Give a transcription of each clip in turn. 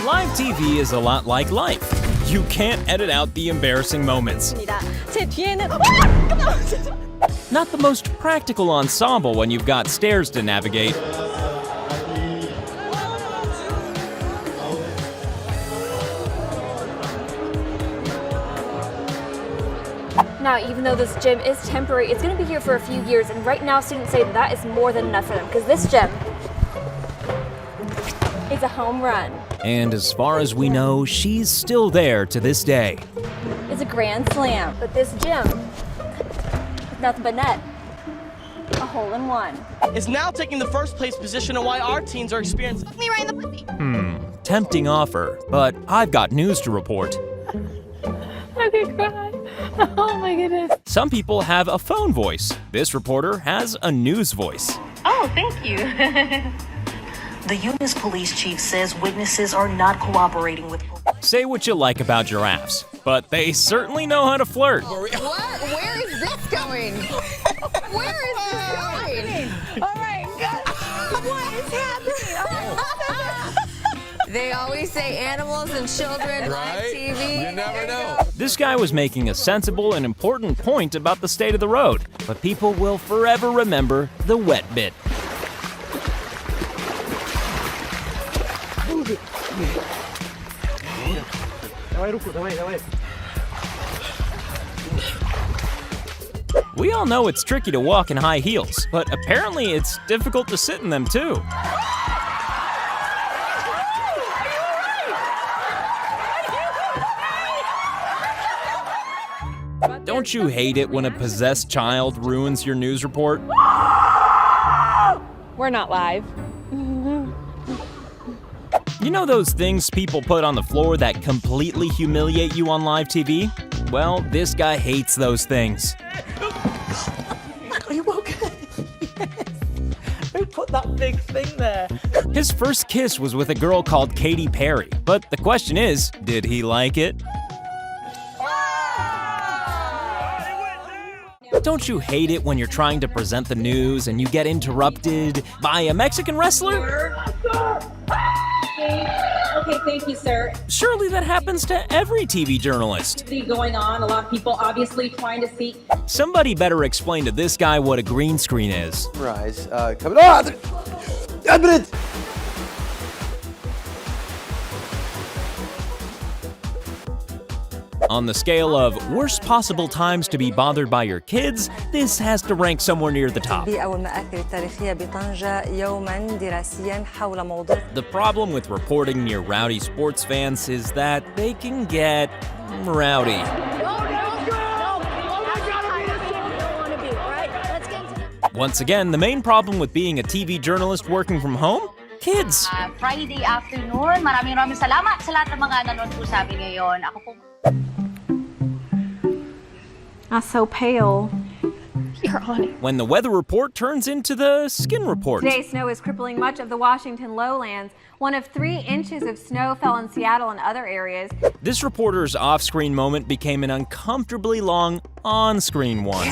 Live TV is a lot like life. You can't edit out the embarrassing moments. 제 뒤에는 Not the most practical ensemble when you've got stairs to navigate. Now, even though this gym is temporary, it's going to be here for a few years, and right now students say that is more than enough for them, because this gym is a home run. And as far as we know, she's still there to this day. It's a grand slam, but this gym is nothing but net. A hole-in-one. Is now taking the first place position on why our teens are experiencing me right in the pussy. Tempting offer, but I've got news to report. I could cry. Oh my goodness. Some people have a phone voice. This reporter has a news voice. Oh, thank you. The Eunice police chief says witnesses are not cooperating with police. Say what you like about giraffes, but they certainly know how to flirt. What? Where is this going? Where is this going? Oh my god. What is happening? They always say animals and children on TV. You never know. This guy was making a sensible and important point about the state of the road, but people will forever remember the wet bit. We all know it's tricky to walk in high heels, but apparently it's difficult to sit in them too. Don't you hate it when a possessed child ruins your news report? We're not live. You know those things people put on the floor that completely humiliate you on live TV? Well, this guy hates those things. Are you okay? Yes. Who put that big thing there? His first kiss was with a girl called Katy Perry, but the question is, did he like it? Don't you hate it when you're trying to present the news and you get interrupted by a Mexican wrestler? Okay, thank you, sir. Surely that happens to every TV journalist. Going on, a lot of people obviously trying to see. Somebody better explain to this guy what a green screen is. Rise, coming on! A minute! On the scale of worst possible times to be bothered by your kids, this has to rank somewhere near the top. The problem with reporting near rowdy sports fans is that they can get rowdy. Once again, the main problem with being a TV journalist working from home? Kids. Friday afternoon, maraming salamat sa lahat ng mga nanonood po sa amin ngayon. Ako po. I'm so pale. You're on it. When the weather report turns into the skin report. Today, snow is crippling much of the Washington lowlands. 1 of 3 inches of snow fell in Seattle and other areas. This reporter's off-screen moment became an uncomfortably long on-screen one.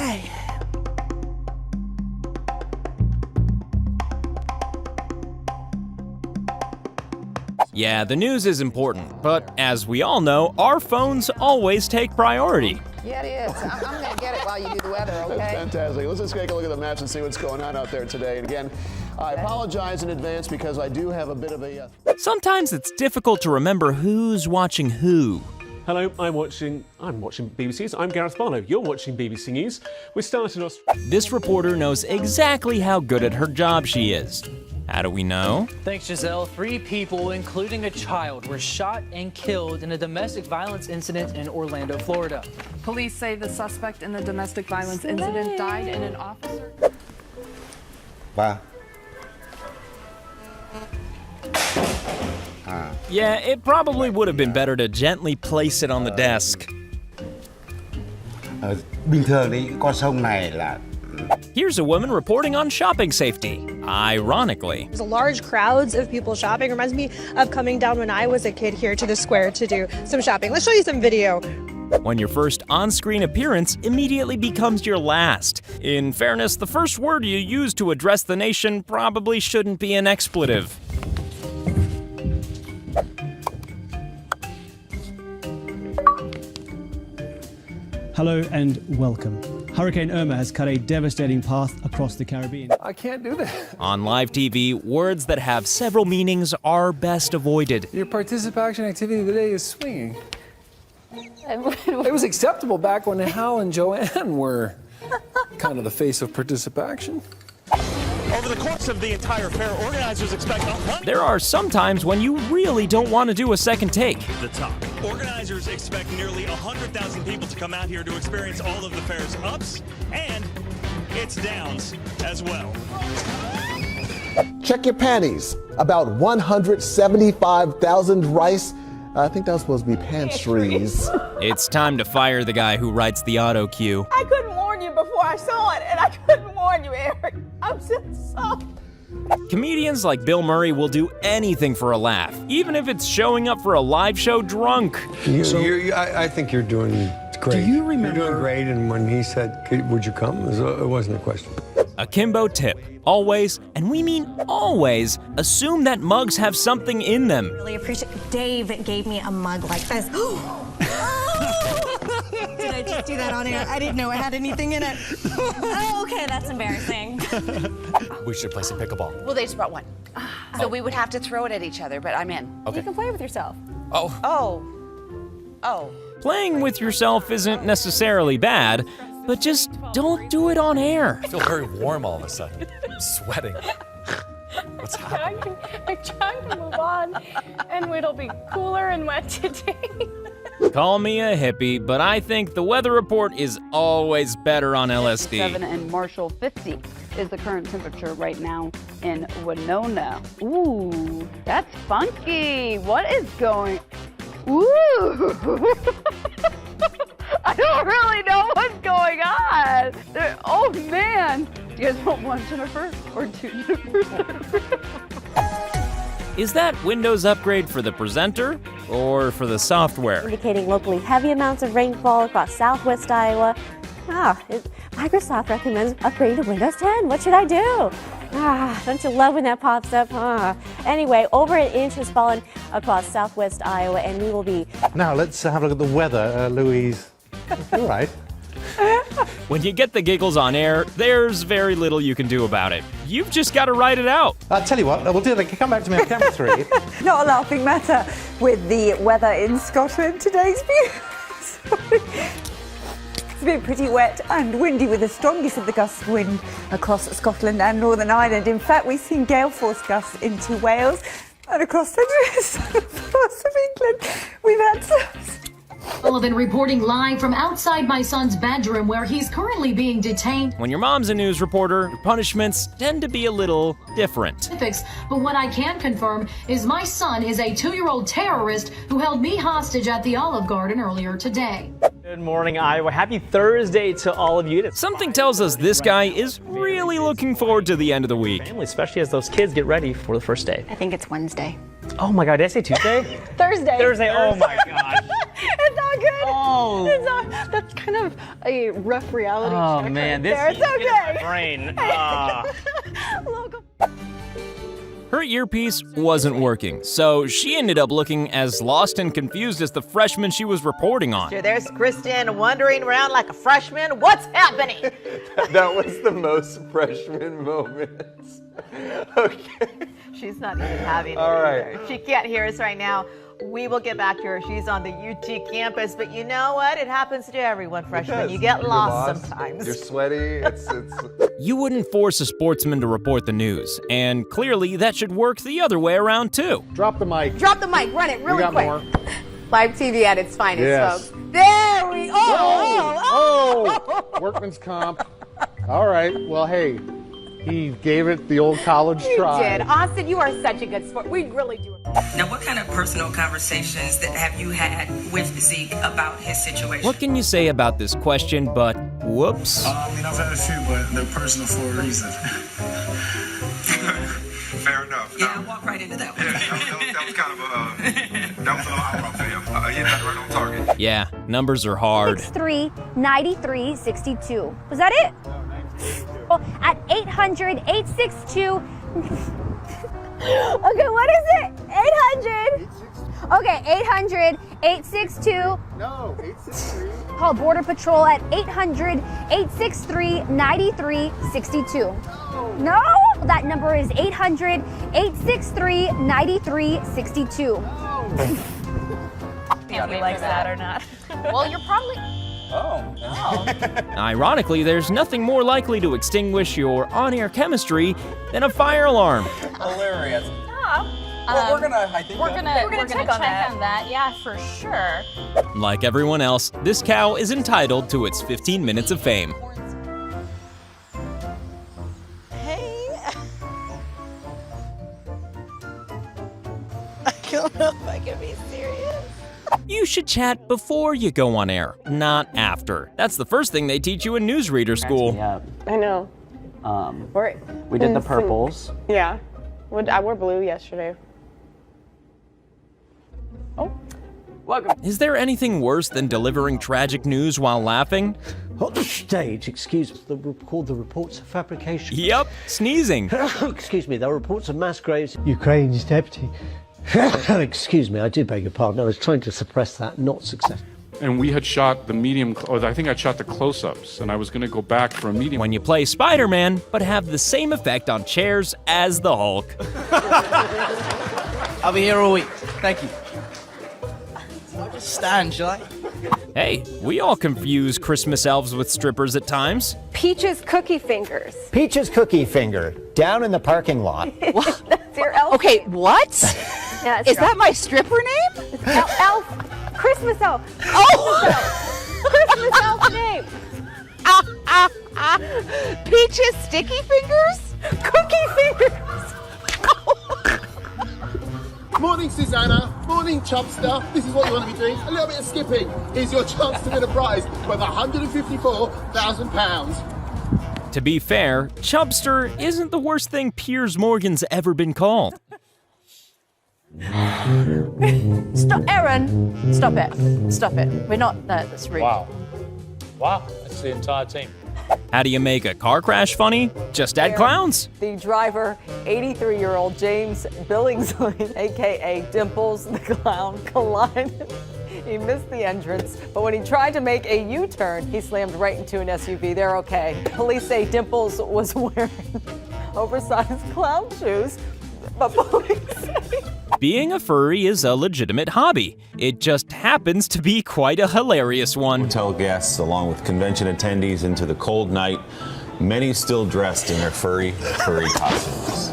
Yeah, the news is important, but as we all know, our phones always take priority. Yeah, it is. I'm going to get it while you do the weather, okay? Fantastic. Let's just take a look at the maps and see what's going on out there today. And again, I apologize in advance because I do have a bit of a... Sometimes it's difficult to remember who's watching who. Hello, I'm watching BBC News. I'm Gareth Barlow. You're watching BBC News. We started in Australia. This reporter knows exactly how good at her job she is. How do we know? Thanks, Giselle. 3 people, including a child, were shot and killed in a domestic violence incident in Orlando, Florida. Police say the suspect in the domestic violence incident died in an officer. Wow. Yeah, it probably would have been better to gently place it on the desk. Bình thường thì con sông này là Here's a woman reporting on shopping safety, ironically. There's large crowds of people shopping. Reminds me of coming down when I was a kid here to the square to do some shopping. Let's show you some video. When your first on-screen appearance immediately becomes your last. In fairness, the first word you use to address the nation probably shouldn't be an expletive. Hello and welcome. Hurricane Irma has cut a devastating path across the Caribbean. I can't do that. On live TV, words that have several meanings are best avoided. Your participation activity today is swinging. It was acceptable back when Hal and Joanne were kind of the face of participation. Over the course of the entire fair, organizers expect There are some times when you really don't want to do a second take. the top. Organizers expect nearly 100,000 people to come out here to experience all of the fair's ups and its downs as well. Check your panties. About 175,000 rice. I think that was supposed to be pantries. It's time to fire the guy who writes the auto cue. I couldn't warn you before I saw it, and I couldn't warn you, Eric. I'm so sorry. Comedians like Bill Murray will do anything for a laugh, even if it's showing up for a live show drunk. I think you're doing great. Do you remember? You're doing great, and when he said, would you come, it wasn't a question. Akimbo tip. Always, and we mean always, assume that mugs have something in them. Really appreciate Dave gave me a mug like this. Did I just do that on air? I didn't know it had anything in it. Oh, okay, that's embarrassing. We should play some pickleball. Well, they just brought one. So we would have to throw it at each other, but I'm in. Okay. You can play with yourself. Oh. Playing with yourself isn't necessarily bad, but just don't do it on air. I feel very warm all of a sudden. I'm sweating. What's happening? I'm trying to move on, and it'll be cooler and wet today. Call me a hippie, but I think the weather report is always better on LSD. 7 in Marshall, 50 is the current temperature right now in Winona. Ooh, that's funky. What is going? Ooh. I don't really know what's going on. Oh man. You guys want one Jennifer or two Jennifers? Is that Windows upgrade for the presenter or for the software? Indicating locally heavy amounts of rainfall across southwest Iowa. Microsoft recommends upgrading to Windows 10. What should I do? Don't you love when that pops up? Anyway, over an inch has fallen across southwest Iowa, and we will be... Now, let's have a look at the weather, Louise. All right. When you get the giggles on air, there's very little you can do about it. You've just got to write it out. I'll tell you what, we'll do that. Come back to me on camera 3. Not a laughing matter with the weather in Scotland. Today's It's been pretty wet and windy with the strongest of the gusts of wind across Scotland and Northern Ireland. In fact, we've seen gale force gusts into Wales and across the parts of England. We've had Sullivan reporting live from outside my son's bedroom where he's currently being detained. When your mom's a news reporter, your punishments tend to be a little different. But what I can confirm is my son is a 2-year-old terrorist who held me hostage at the Olive Garden earlier today. Good morning, Iowa. Happy Thursday to all of you. Something tells us this guy is really looking forward to the end of the week. Family, especially as those kids get ready for the first day. I think it's Wednesday. Oh my God, did I say Tuesday? Thursday. Thursday, oh my gosh. It's not good. Oh. It's not, that's kind of a rough reality Oh check man, right this there. It's okay. my brain. Her earpiece wasn't working, so she ended up looking as lost and confused as the freshman she was reporting on. There's Kristen wandering around like a freshman. What's happening? That was the most freshman moment. Okay. She's not even having it All right. either. She can't hear us right now. We will get back to her. She's on the UT campus, but you know what? It happens to everyone, freshman. You get lost sometimes. You're sweaty. It's. You wouldn't force a sportsman to report the news, and clearly that should work the other way around too. Drop the mic. Drop the mic. Run it really got quick. more. Live TV at its finest, Yes. folks. There we go. Oh, workman's comp. All right. Well, hey, he gave it the old college try. You did. Austin, you are such a good sport. We really do. Now, what kind of personal conversations have you had with Zeke about his situation? What can you say about this question, but whoops? I mean, I've had a few, but they're personal for a reason. Fair enough. Yeah, I'll walk right into that one. Yeah, that was kind of that was a lot for him. Hit that right on target. Yeah, numbers are hard. 639362. Was that it? Oh, at 800-862. Okay, what is it? 800. Okay, 800-862. No, 863. Call Border Patrol at 800-863-9362. No? That number is 800-863-9362. If he likes that or not. Well, you're probably... Ironically, there's nothing more likely to extinguish your on-air chemistry than a fire alarm. Hilarious. Well, we're gonna check on that. Yeah, for sure. Like everyone else, this cow is entitled to its 15 minutes of fame. Hey. I don't know if I can be serious. You should chat before you go on air, not after. That's the first thing they teach you in newsreader school. I know. We did the purples. Yeah. I wore blue yesterday. Welcome. Is there anything worse than delivering tragic news while laughing? On stage, excuse me, called the reports of fabrication. Yep, sneezing. Excuse me, there are reports of mass graves. Ukraine's deputy. Excuse me, I do beg your pardon. I was trying to suppress that, not successful. And we had shot the medium, or I think I shot the close-ups, and I was going to go back for a medium. When you play Spider-Man, but have the same effect on chairs as the Hulk. I'll be here all week. Thank you. I'll just stand, shall I? Hey, we all confuse Christmas elves with strippers at times. Peach's Cookie Fingers. Peach's Cookie Finger, down in the parking lot. That's your elf. Okay, what? Yeah, Is that my stripper name? It's elf. Christmas elf. Oh! Christmas elf name. Peach's Sticky Fingers? Cookie Fingers. Morning, Susanna. Morning, Chubster. This is what you want to be doing. A little bit of skipping. Here's your chance to win a prize worth £154,000. To be fair, Chubster isn't the worst thing Piers Morgan's ever been called. Stop, Aaron. Stop it. Stop it. We're not. That's rude. Wow, that's the entire team. How do you make a car crash funny? Just add clowns. The driver, 83-year-old James Billingsley, a.k.a. Dimples the Clown, collided. He missed the entrance, but when he tried to make a U-turn, he slammed right into an SUV. They're okay. Police say Dimples was wearing oversized clown shoes, but police say... Being a furry is a legitimate hobby. It just happens to be quite a hilarious one. Hotel guests, along with convention attendees, into the cold night, many still dressed in their furry costumes.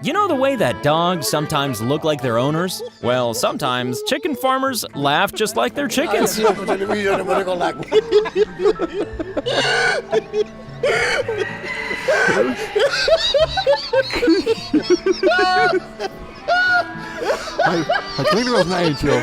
You know the way that dogs sometimes look like their owners? Well, sometimes chicken farmers laugh just like their chickens. I clearly was not Angel.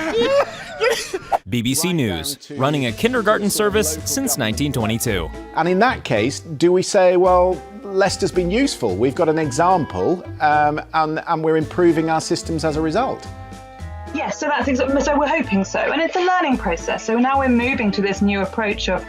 BBC News, running a kindergarten service since 1922. And in that case, do we say, well, Leicester's been useful, we've got an example, and we're improving our systems as a result? Yes, so that's so we're hoping so, and it's a learning process. So now we're moving to this new approach of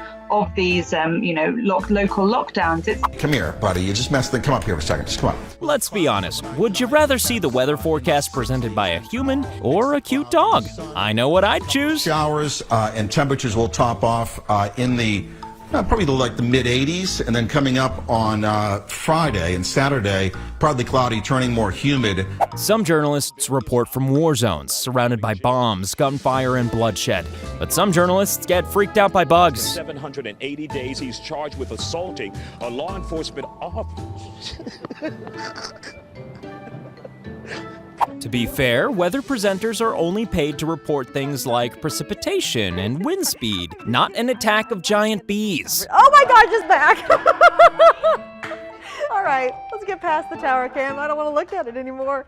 these, local lockdowns. Come here, buddy. You just messed. Come up here for a second. Just come on. Let's be honest. Would you rather see the weather forecast presented by a human or a cute dog? I know what I'd choose. Showers and temperatures will top off in the probably the mid 80s, and then coming up on Friday and Saturday, partly cloudy, turning more humid. Some journalists report from war zones surrounded by bombs, gunfire, and bloodshed. But some journalists get freaked out by bugs. 780 days, he's charged with assaulting a law enforcement officer. To be fair, weather presenters are only paid to report things like precipitation and wind speed, not an attack of giant bees. Oh my gosh, it's back! All right, let's get past the tower cam. I don't want to look at it anymore.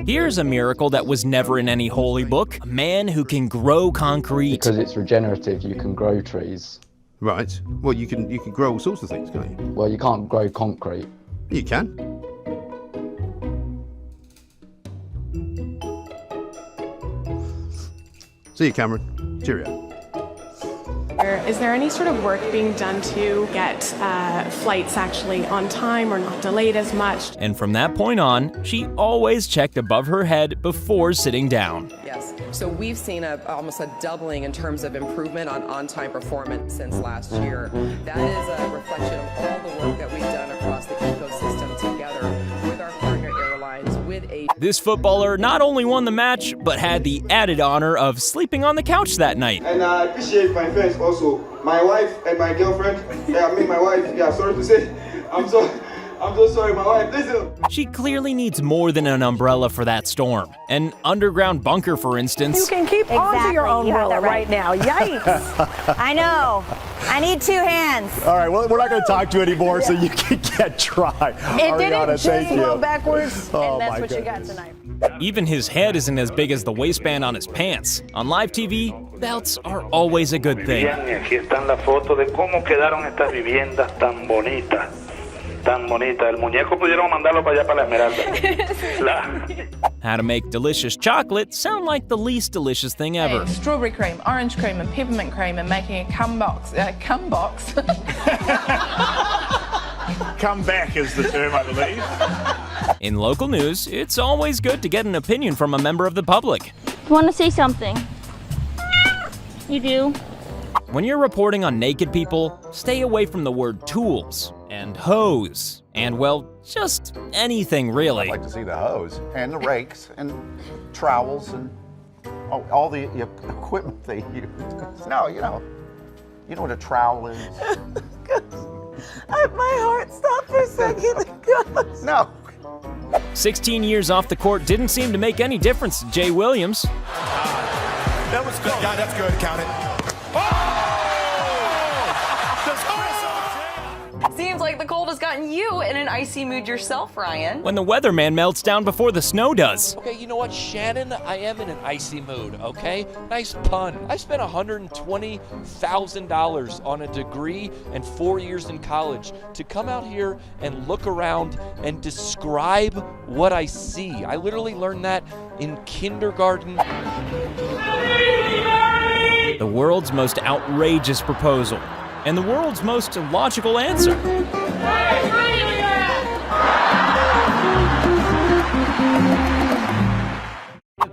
Here's a miracle that was never in any holy book. A man who can grow concrete. Because it's regenerative, you can grow trees. Right. Well, you can grow all sorts of things, can't you? Well, you can't grow concrete. You can. See you, Cameron. Cheerio. Is there any sort of work being done to get flights actually on time or not delayed as much? And from that point on, she always checked above her head before sitting down. Yes. So we've seen almost a doubling in terms of improvement on on-time performance since last year. That is a reflection of all the work that we've done across the ecosystem together with our partner airlines, with a... This footballer not only won the match, but had the added honor of sleeping on the couch that night. And I appreciate my friends also. My wife and my girlfriend. Yeah, I mean my wife. Yeah, sorry to say. I'm so sorry, my wife. Listen. She clearly needs more than an umbrella for that storm. An underground bunker, for instance. You can keep onto your umbrella right now. Yikes. I know. I need two hands. All right, well, we're not going to talk to you anymore, so you can get dry. It didn't just go backwards, and that's what you got tonight. Even his head isn't as big as the waistband on his pants. On live TV, belts are always a good thing. Aquí están las fotos de cómo quedaron estas viviendas tan bonitas. Tan bonita. El muñeco pudieron mandarlo para allá para la Esmeralda. How to make delicious chocolate sound like the least delicious thing ever. Strawberry cream, orange cream, and peppermint cream, and making a cumbox. Comeback is the term, I believe. In local news, it's always good to get an opinion from a member of the public. Want to say something? You do? When you're reporting on naked people, stay away from the word tools and hose and, well, just anything really. I'd like to see the hose and the rakes and trowels and all the equipment they use. No, you know what a trowel is. My heart stopped for a second. No. 16 years off the court didn't seem to make any difference to Jay Williams. That was good. Yeah, that's good. Count it. Seems like the cold has gotten you in an icy mood yourself, Ryan. When the weatherman melts down before the snow does. Okay, you know what, Shannon? I am in an icy mood, okay? Nice pun. I spent $120,000 on a degree and 4 years in college to come out here and look around and describe what I see. I literally learned that in kindergarten. The world's most outrageous proposal. And the world's most illogical answer.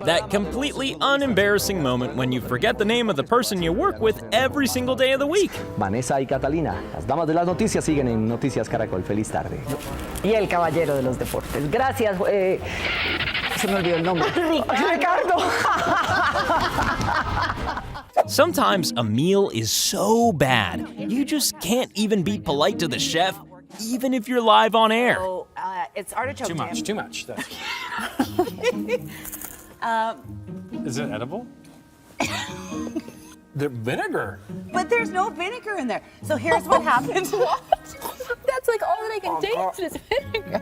That completely unembarrassing moment when you forget the name of the person you work with every single day of the week. Vanessa y Catalina, las damas de las noticias siguen en Noticias Caracol. Feliz tarde. Y el caballero de los deportes. Gracias. Se me olvidó el nombre. Ricardo. Sometimes a meal is so bad, you just can't even be polite to the chef, even if you're live on air. So, it's artichoke Too much, jam. too much. Is it edible? The vinegar. But there's no vinegar in there. So here's what happens. That's like all that I can taste is vinegar.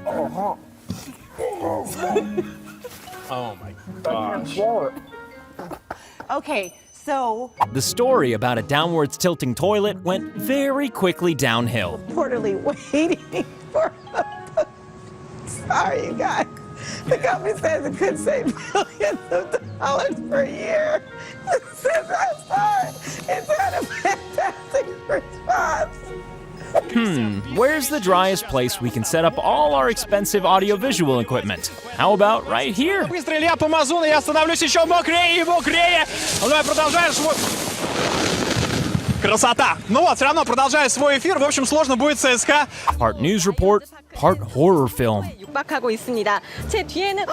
Oh my gosh. Okay, so... The story about a downwards tilting toilet went very quickly downhill. Reportedly waiting for Sorry, you guys. The company says it could save millions of dollars per year. Since I saw it, it's had a fantastic response. Where's the driest place we can set up all our expensive audiovisual equipment? How about right here? Быстро, Илья, по мазуну, я становлюсь еще мокрее и мокрее. Давай продолжаешь свой... Красота! Ну вот, все равно продолжаю свой эфир. В общем, сложно будет ЦСКА. Part news report, part horror film. 육박하고 있습니다. 제 뒤에는...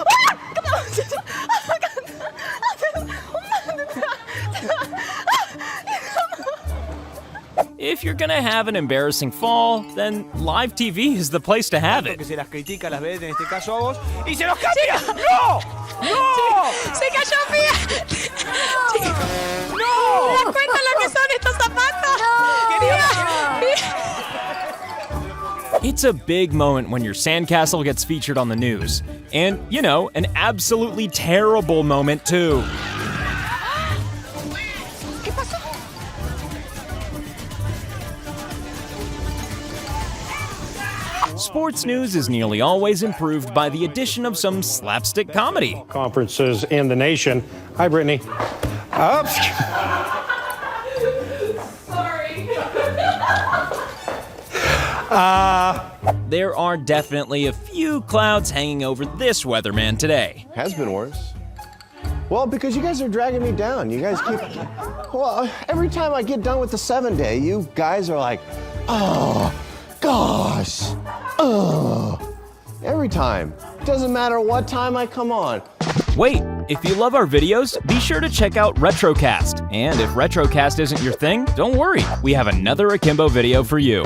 If you're gonna have an embarrassing fall, then live TV is the place to have it. Que se las critica, las ves en este caso a vos. ¡Y se los cambia! ¡No! ¡No! ¡Se cayó Fía! ¡No! ¿Te das cuenta lo que son estos zapatos? It's a big moment when your sandcastle gets featured on the news. And, you know, an absolutely terrible moment too. Sports news is nearly always improved by the addition of some slapstick comedy. Conferences in the nation. Hi, Brittany. Oops. There are definitely a few clouds hanging over this weatherman today. Has been worse. Well, because you guys are dragging me down. You guys keep. Well, every time I get done with the 7-day, you guys are like, oh, gosh. Oh. Every time. Doesn't matter what time I come on. Wait, if you love our videos, be sure to check out Retrocast. And if Retrocast isn't your thing, don't worry, we have another Akimbo video for you.